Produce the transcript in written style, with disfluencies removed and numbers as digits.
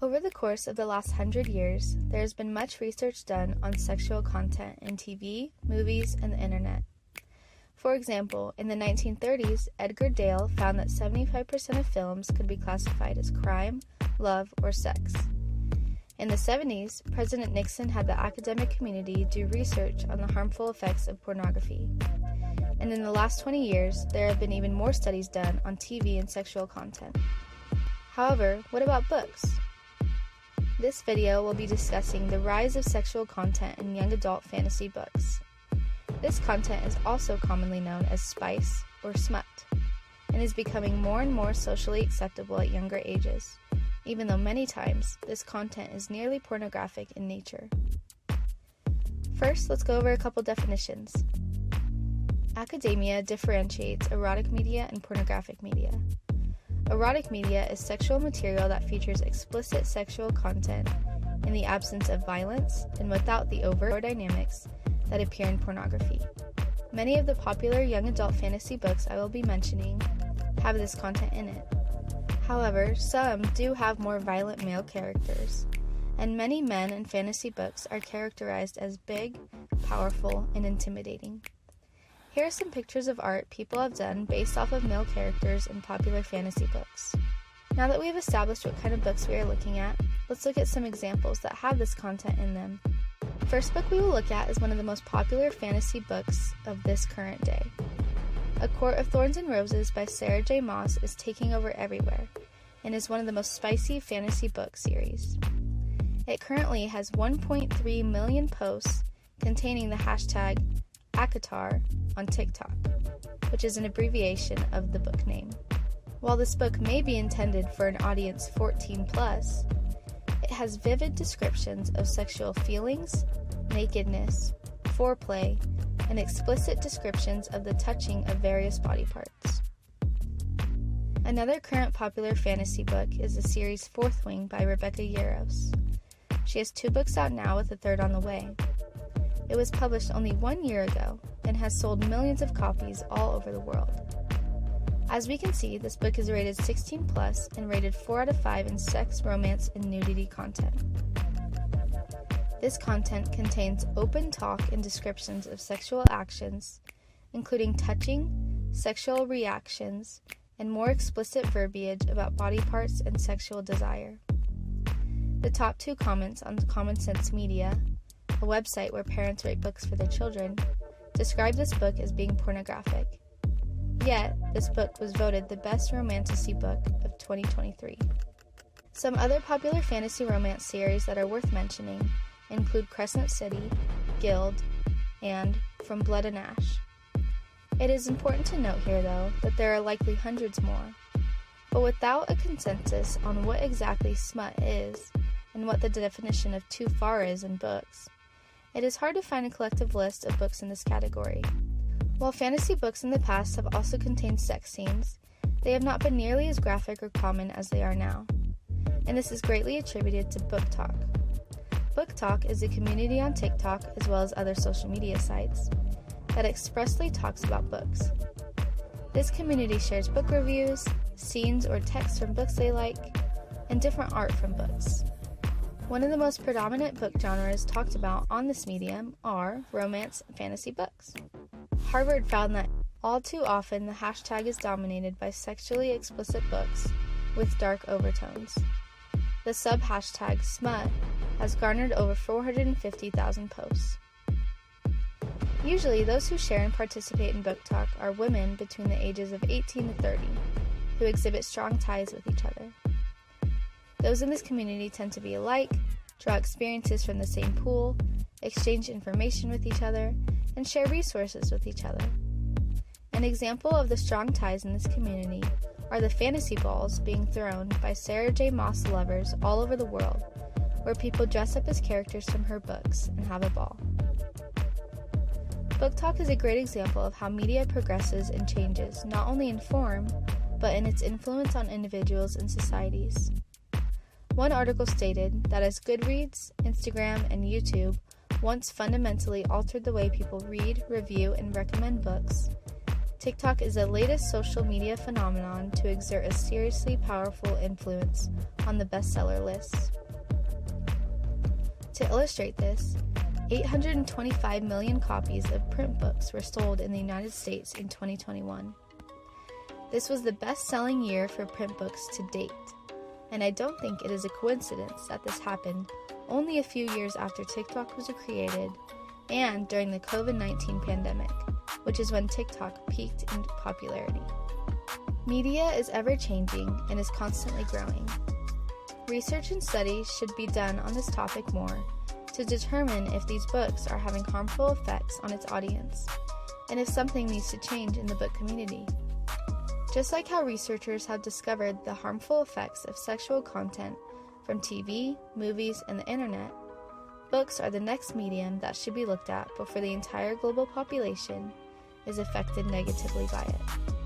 Over the course of the last 100 years, there has been much research done on sexual content in TV, movies, and the internet. For example, in the 1930s, Edgar Dale found that 75% of films could be classified as crime, love, or sex. In the 70s, President Nixon had the academic community do research on the harmful effects of pornography. And in the last 20 years, there have been even more studies done on TV and sexual content. However, what about books? This video will be discussing the rise of sexual content in young adult fantasy books. This content is also commonly known as spice or smut, and is becoming more and more socially acceptable at younger ages, even though many times this content is nearly pornographic in nature. First, let's go over a couple definitions. Academia differentiates erotic media and pornographic media. Erotic media is sexual material that features explicit sexual content in the absence of violence and without the overt dynamics that appear in pornography. Many of the popular young adult fantasy books I will be mentioning have this content in it. However, some do have more violent male characters, and many men in fantasy books are characterized as big, powerful, and intimidating. Here are some pictures of art people have done based off of male characters in popular fantasy books. Now that we have established what kind of books we are looking at, let's look at some examples that have this content in them. The first book we will look at is one of the most popular fantasy books of this current day. A Court of Thorns and Roses by Sarah J. Maas is taking over everywhere, and is one of the most spicy fantasy book series. It currently has 1.3 million posts containing the hashtag ACOTAR on TikTok, which is an abbreviation of the book name. While this book may be intended for an audience 14+, it has vivid descriptions of sexual feelings, nakedness, foreplay, and explicit descriptions of the touching of various body parts. Another current popular fantasy book is the series Fourth Wing by Rebecca Yarros. She has 2 books out now with a third on the way. It was published only 1 year ago and has sold millions of copies all over the world. As we can see, this book is rated 16+ and rated 4 out of 5 in sex, romance, and nudity content. This content contains open talk and descriptions of sexual actions, including touching, sexual reactions, and more explicit verbiage about body parts and sexual desire. The top 2 comments on Common Sense Media, a website where parents rate books for their children, describe this book as being pornographic. Yet, this book was voted the best romantasy book of 2023. Some other popular fantasy romance series that are worth mentioning include Crescent City, Guild, and From Blood and Ash. It is important to note here, though, that there are likely hundreds more. But without a consensus on what exactly smut is, and what the definition of too far is in books, it is hard to find a collective list of books in this category. While fantasy books in the past have also contained sex scenes, they have not been nearly as graphic or common as they are now, and this is greatly attributed to BookTok. BookTok is a community on TikTok as well as other social media sites that expressly talks about books. This community shares book reviews, scenes or texts from books they like, and different art from books. One of the most predominant book genres talked about on this medium are romance and fantasy books. Harvard found that all too often the hashtag is dominated by sexually explicit books with dark overtones. The sub-hashtag smut has garnered over 450,000 posts. Usually, those who share and participate in BookTok are women between the ages of 18 to 30 who exhibit strong ties with each other. Those in this community tend to be alike, draw experiences from the same pool, exchange information with each other, and share resources with each other. An example of the strong ties in this community are the fantasy balls being thrown by Sarah J. Maas lovers all over the world, where people dress up as characters from her books and have a ball. BookTok is a great example of how media progresses and changes not only in form, but in its influence on individuals and societies. One article stated that as Goodreads, Instagram, and YouTube once fundamentally altered the way people read, review, and recommend books, TikTok is the latest social media phenomenon to exert a seriously powerful influence on the bestseller lists. To illustrate this, 825 million copies of print books were sold in the United States in 2021. This was the best-selling year for print books to date, and I don't think it is a coincidence that this happened only a few years after TikTok was created and during the COVID-19 pandemic, which is when TikTok peaked in popularity. Media is ever-changing and is constantly growing. Research and studies should be done on this topic more to determine if these books are having harmful effects on its audience, and if something needs to change in the book community. Just like how researchers have discovered the harmful effects of sexual content from TV, movies, and the internet, books are the next medium that should be looked at before the entire global population is affected negatively by it.